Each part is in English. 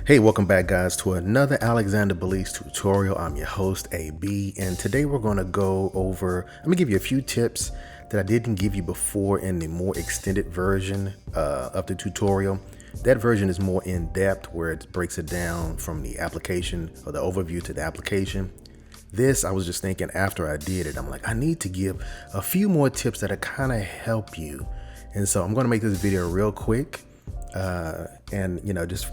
Hey, welcome back guys to another Alexander Belize tutorial. I'm your host AB, and today we're going to go over, I'm going to give you a few tips that I didn't give you before in the more extended version of the tutorial. That version is more in depth where it breaks it down from the application or the overview to the application. This, I was just thinking after I did it, I'm like, I need to give a few more tips that'll kind of help you. And so I'm going to make this video real quick. And you know, just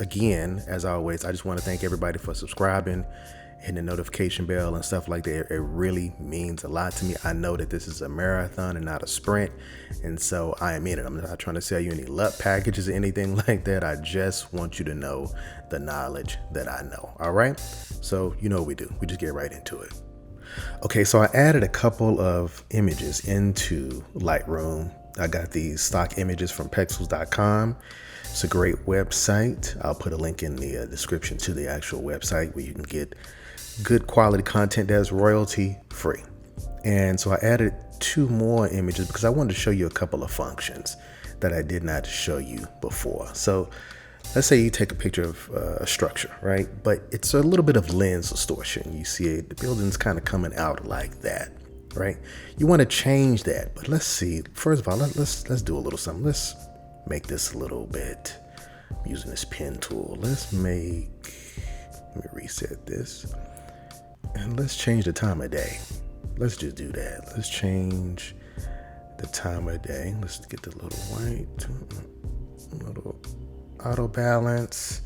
again, as always, I just want to thank everybody for subscribing, hitting the notification bell and stuff like that. It really means a lot to me. I know that this is a marathon and not a sprint, and so I am in it. I'm not trying to sell you any luck packages or anything like that. I just want you to know the knowledge that I know. All right, so you know what we do. We just get right into it. Okay, so I added a couple of images into Lightroom. I got these stock images from pexels.com. It's a great website. I'll put a link in the description to the actual website where you can get good quality content that's royalty free. And so I added two more images because I wanted to show you a couple of functions that I did not show you before. So let's say you take a picture of a structure, right? But it's a little bit of lens distortion. You see it, the building's kind of coming out like that, right? You want to change that, but let's see. First of all, let's do a little something. Let's make this a little bit. I'm using this pen tool. Let me reset this, and let's change the time of day. Let's just do that. Let's change the time of day. Let's get the little white, little auto balance.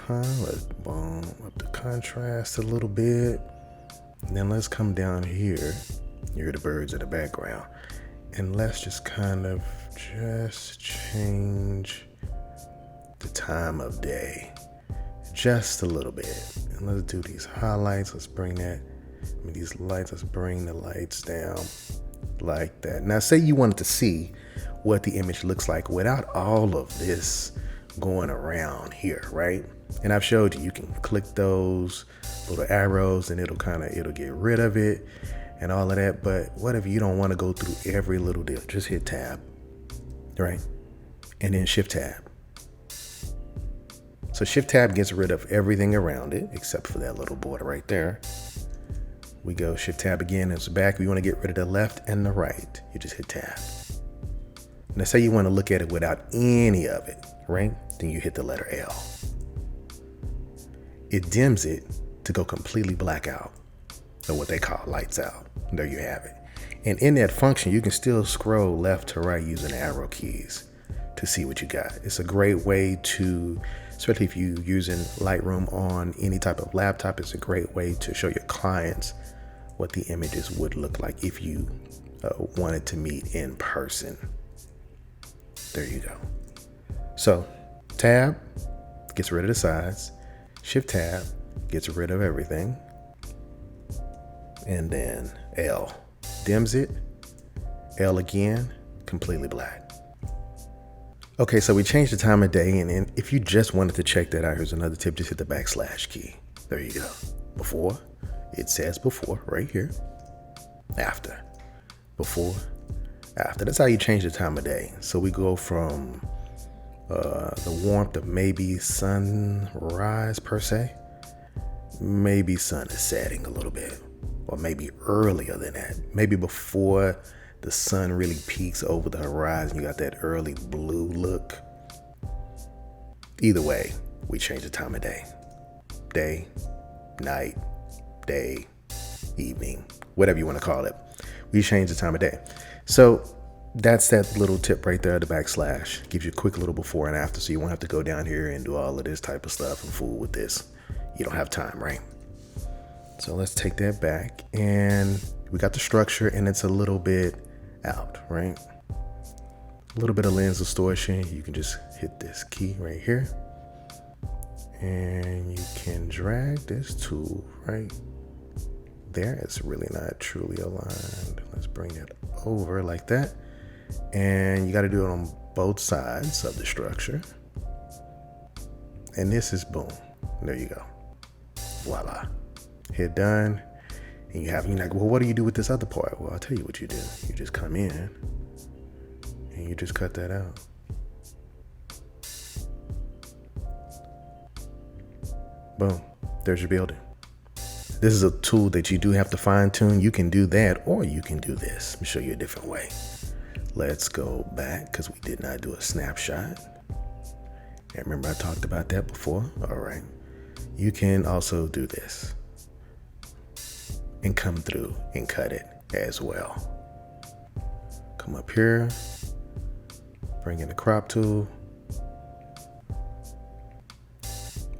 Let's bump up the contrast a little bit. And then let's come down here. You hear the birds in the background. And let's just kind of just change the time of day just a little bit. And let's do these highlights. Let's bring these lights, let's bring the lights down like that. Now say you wanted to see what the image looks like without all of this going around here, right? And I've showed you can click those little arrows and it'll get rid of it and all of that. But what if you don't want to go through every little deal? Just hit tab, right? And then shift tab. So shift tab gets rid of everything around it except for that little border right there. We go shift tab again, it's back. We want to get rid of the left and the right. You just hit tab. Now say you want to look at it without any of it, right? Then you hit the letter L. It dims it to go completely black out, or what they call lights out. There you have it. And in that function, you can still scroll left to right using the arrow keys to see what you got. It's a great way to, especially if you're using Lightroom on any type of laptop, it's a great way to show your clients what the images would look like if you wanted to meet in person. There you go. So tab gets rid of the sides, shift tab gets rid of everything, and then L dims it, L again, completely black. Okay, so we changed the time of day, and then if you just wanted to check that out, here's another tip, just hit the backslash key. There you go. Before, it says before right here, after, before, after. That's how you change the time of day. So we go from the warmth of maybe sunrise per se, maybe sun is setting a little bit, or maybe earlier than that, maybe before the sun really peaks over the horizon. You got that early blue look. Either way, we change the time of day. Day, night, day, evening, whatever you want to call it. We change the time of day. So that's that little tip right there, the backslash. Gives you a quick little before and after, so you won't have to go down here and do all of this type of stuff and fool with this. You don't have time, right? So let's take that back, and we got the structure, and it's a little bit out, right? A little bit of lens distortion. You can just hit this key right here, and you can drag this tool right there. It's really not truly aligned. Let's bring it over like that, and you got to do it on both sides of the structure. And this is boom. There you go. Voila. Hit done, and you're like, well, what do you do with this other part? Well, I'll tell you what you do. You just come in and you just cut that out. Boom, there's your building. This is a tool that you do have to fine tune. You can do that, or you can do this. Let me show you a different way. Let's go back because we did not do a snapshot. And remember I talked about that before. All right. You can also do this and come through and cut it as well. Come up here, bring in the crop tool.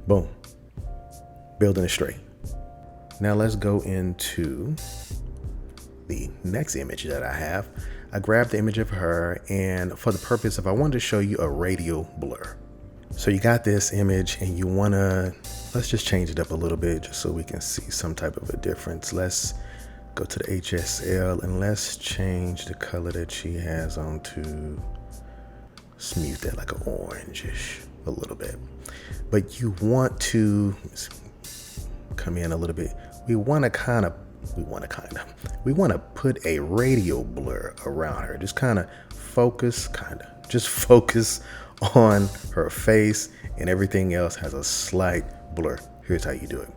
Boom. Building it straight. Now let's go into the next image that I have. I grabbed the image of her, and for the purpose of, I wanted to show you a radial blur. So you got this image and you wanna, let's just change it up a little bit just so we can see some type of a difference. Let's go to the HSL and let's change the color that she has on to smooth that like an orangish a little bit. But you want to come in a little bit. We want to put a radial blur around her. Just kind of focus on her face, and everything else has a slight blur. Here's how you do it.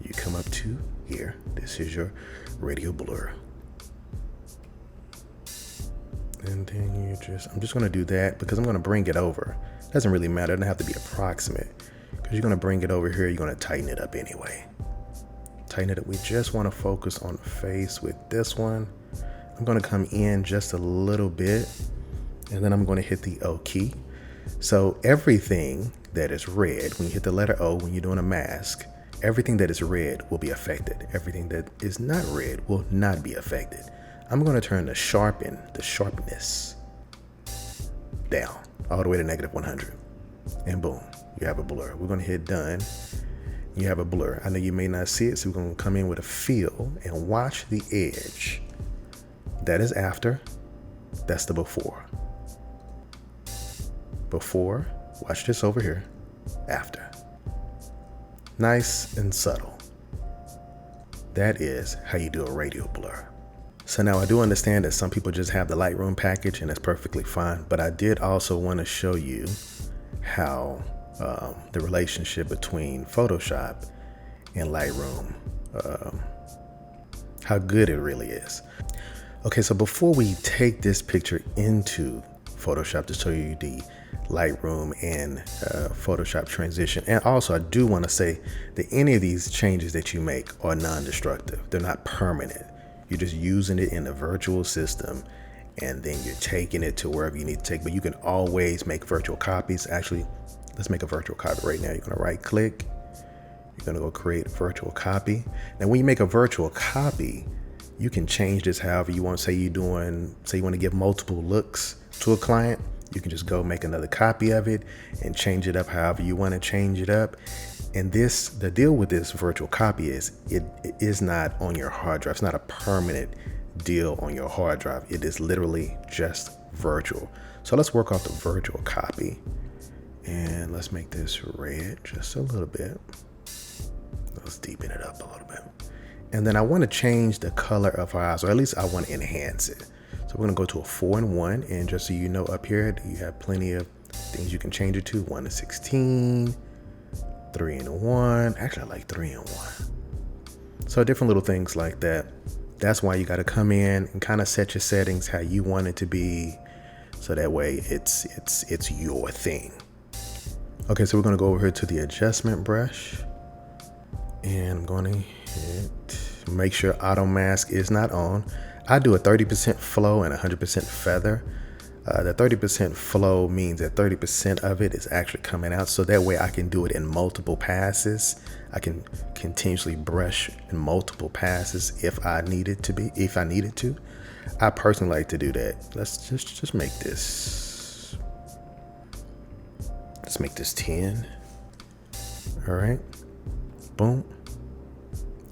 You come up to here. This is your radial blur. And then you I'm just going to do that because I'm going to bring it over. It doesn't really matter. It doesn't have to be approximate because you're going to bring it over here. You're going to tighten it up anyway. Tighten it up. We just want to focus on the face with this one. I'm going to come in just a little bit, and then I'm going to hit the O key. So everything that is red, when you hit the letter O, when you're doing a mask, everything that is red will be affected. Everything that is not red will not be affected. I'm going to turn the sharpness down all the way to -100. And boom, you have a blur. We're going to hit done. You have a blur. I know you may not see it, so we're going to come in with a fill and watch the edge. That is after. That's the before. Before, watch this over here. After. Nice and subtle. That is how you do a radial blur. So now I do understand that some people just have the Lightroom package, and that's perfectly fine, but I did also want to show you how the relationship between Photoshop and Lightroom, how good it really is. Okay, so before we take this picture into Photoshop to show you the Lightroom and Photoshop transition, and also I do want to say that any of these changes that you make are non-destructive. They're not permanent. You're just using it in a virtual system, and then you're taking it to wherever you need to take. But you can always make virtual copies. Actually, let's make a virtual copy right now. You're going to right click. You're going to go create a virtual copy. Now, when you make a virtual copy, you can change this however you want. Say you want to give multiple looks to a client. You can just go make another copy of it and change it up however you want to change it up. And the deal with this virtual copy is it is not on your hard drive. It's not a permanent deal on your hard drive. It is literally just virtual. So let's work off the virtual copy, and let's make this red just a little bit. Let's deepen it up a little bit. And then I want to change the color of our eyes, or at least I want to enhance it. So we're going to go to a 4:1, and just so you know, up here you have plenty of things you can change it to. 1:16, 3:1. Actually, I like 3:1. So different little things like that. That's why you got to come in and kind of set your settings how you want it to be, so that way it's your thing. Okay, so we're going to go over here to the adjustment brush, and I'm going to make sure auto mask is not on. I do a 30% flow and 100% feather. The 30% flow means that 30% of it is actually coming out, so that way I can do it in multiple passes. I can continuously brush in multiple passes if I needed to. I personally like to do that. Let's just make this. Let's make this 10. All right. Boom.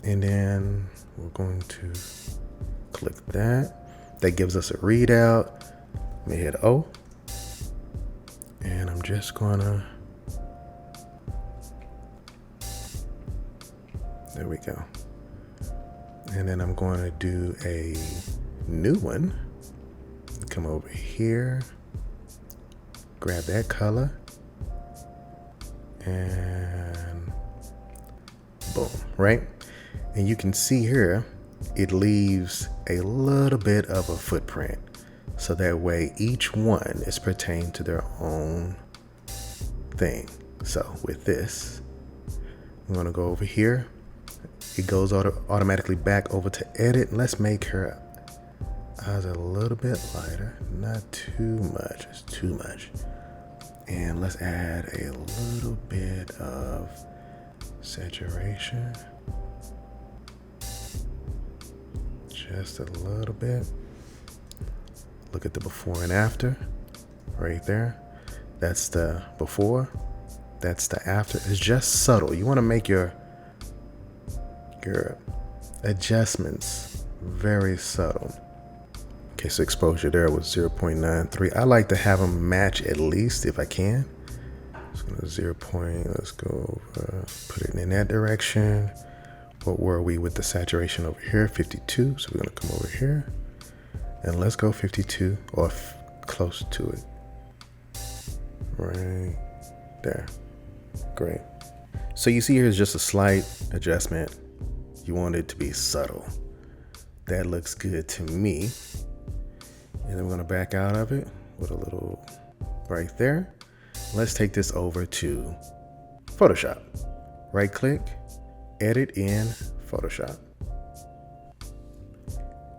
And then we're going to click that. That gives us a readout. Let me hit O. And I'm just gonna, there we go. And then I'm going to do a new one. Come over here, grab that color, and boom, right? And you can see here, it leaves a little bit of a footprint. So that way each one is pertained to their own thing. So with this, I'm gonna go over here. It goes automatically back over to edit. Let's make her eyes a little bit lighter, not too much, it's too much. And let's add a little bit of saturation. Just a little bit. Look at the before and after right there. That's the before, that's the after. It's just subtle. You want to make your adjustments very subtle. Okay, so exposure there was 0.93. I like to have them match at least if I can. So 0. Let's go over, put it in that direction. What were we with the saturation over here? 52. So we're gonna come over here and let's go 52 or close to it. Right there. Great. So you see here's just a slight adjustment. You want it to be subtle. That looks good to me. And then we're gonna back out of it with a little right there. Let's take this over to Photoshop. Right click, edit in Photoshop.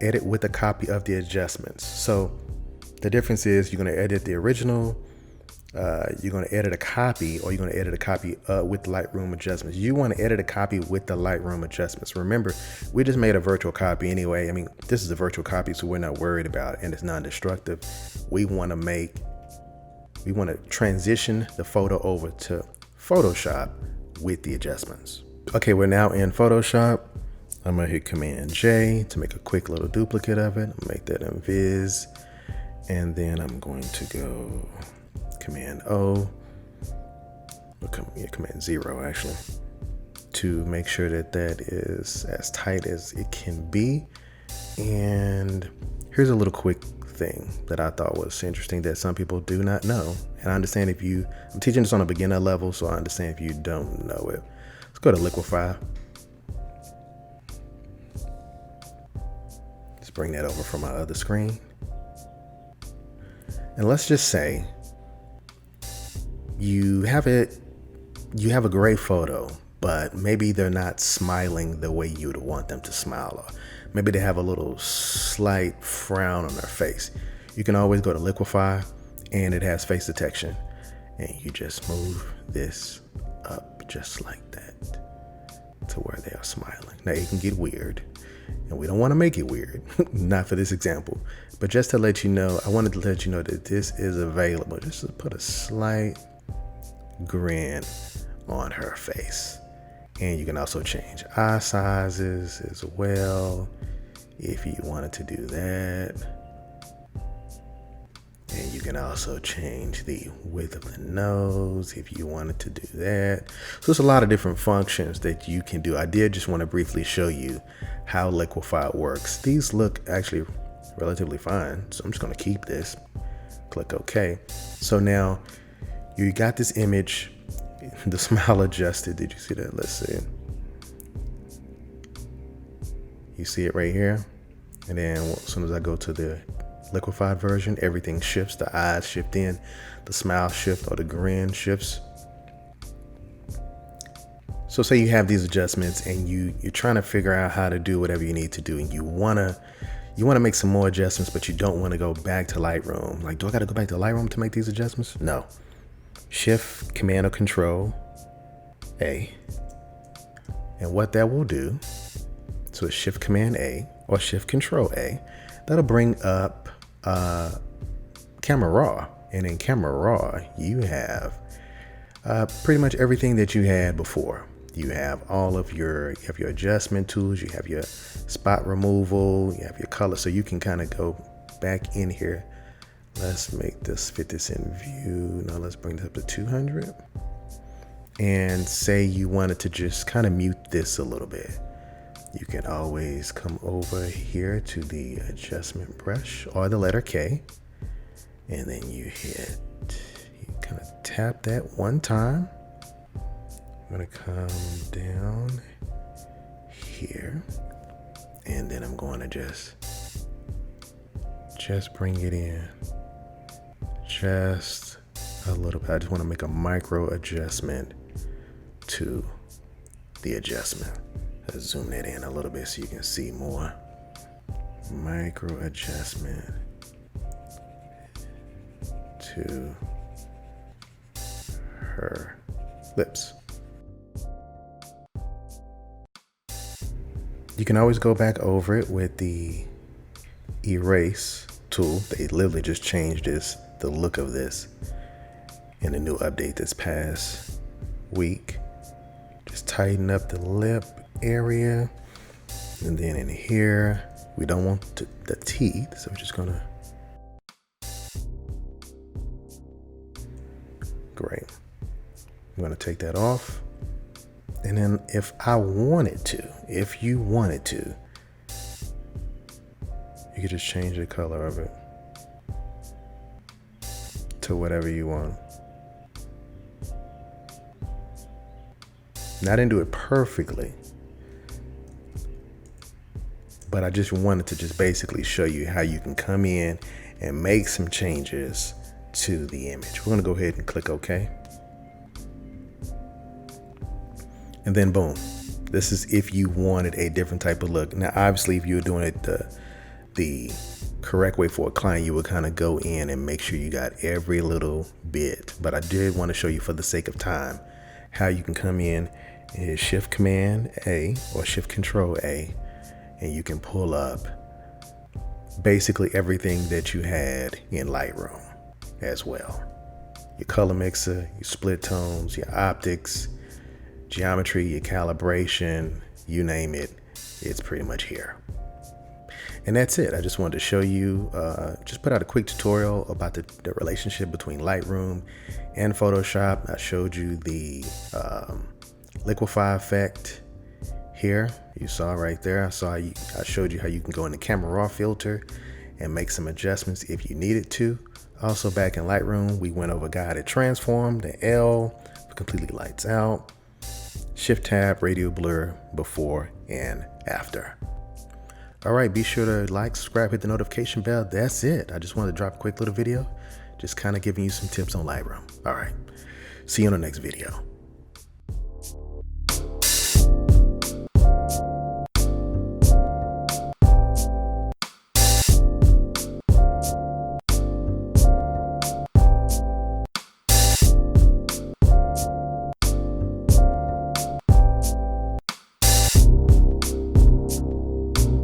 Edit with a copy of the adjustments. So the difference is you're gonna edit the original, you're gonna edit a copy, or you're gonna edit a copy with Lightroom adjustments. You wanna edit a copy with the Lightroom adjustments. Remember, we just made a virtual copy anyway. I mean, this is a virtual copy, so we're not worried about it, and it's non-destructive. We wanna transition the photo over to Photoshop with the adjustments. Okay, we're now in Photoshop. I'm gonna hit Command J to make a quick little duplicate of it. I'll make that invis, and then I'm going to go Command O, Command 0 actually, to make sure that that is as tight as it can be. And here's a little quick thing that I thought was interesting that some people do not know. And I understand I'm teaching this on a beginner level, so I understand if you don't know it. Let's go to Liquify. Let's bring that over from my other screen. And let's just say you have a great photo, but maybe they're not smiling the way you'd want them to smile, or maybe they have a little slight frown on their face. You can always go to Liquify, and it has face detection, and you just move this up just like that to where they are smiling. Now it can get weird, and we don't want to make it weird, not for this example, but just to let you know, I wanted to let you know that this is available. Just to put a slight grin on her face. And you can also change eye sizes as well if you wanted to do that. And you can also change the width of the nose if you wanted to do that. So there's a lot of different functions that you can do. I did just want to briefly show you how Liquify works. These look actually relatively fine, so I'm just going to keep this. Click OK. So now you got this image, the smile adjusted. Did you see that? Let's see. You see it right here. And then as soon as I go to the liquefied version, everything shifts. The eyes shift in, the smile shift, or the grin shifts. So say you have these adjustments and you're trying to figure out how to do whatever you need to do, and you wanna make some more adjustments, but you don't want to go back to Lightroom. Like, do I got to go back to Lightroom to make these adjustments? No. Shift, Command, or Control A. And what that will do, so it's Shift, Command A or Shift, Control A. That'll bring up Camera Raw. And in Camera Raw, you have pretty much everything that you had before. You have all of your adjustment tools, you have your spot removal, you have your color, so you can kind of go back in here. Let's fit this in view. Now let's bring this up to 200. And say you wanted to just kind of mute this a little bit. You can always come over here to the adjustment brush or the letter K, and then you kind of tap that one time. I'm gonna come down here. And then I'm going to just bring it in just a little bit. I just want to make a micro adjustment to the adjustment. Let's zoom that in a little bit so you can see more. Micro adjustment to her lips. You can always go back over it with the erase tool. They literally just changed the look of this in a new update this past week. Just tighten up the lip area. And then in here, we don't want the teeth, so we're just gonna. Great. I'm gonna take that off. And then if you wanted to, you could just change the color of it to whatever you want. Now, I didn't do it perfectly, but I just wanted to just basically show you how you can come in and make some changes to the image. We're gonna go ahead and click OK. And then boom, this is if you wanted a different type of look. Now, obviously, if you were doing it the correct way for a client, you would kind of go in and make sure you got every little bit. But I did want to show you, for the sake of time, how you can come in and hit Shift Command A or Shift Control A, and you can pull up basically everything that you had in Lightroom as well. Your color mixer, your split tones, your optics, geometry, your calibration, you name it, it's pretty much here. And that's it. I just wanted to show you, just put out a quick tutorial about the relationship between Lightroom and Photoshop. I showed you the Liquify effect here. You saw right there. I showed you how you can go in the camera raw filter and make some adjustments if you needed to. Also, back in Lightroom, we went over guided transform, the L completely lights out, Shift tab, Radial Blur before and after. All right, be sure to like, subscribe, hit the notification bell. That's it. I just wanted to drop a quick little video, just kind of giving you some tips on Lightroom. All right, see you on the next video.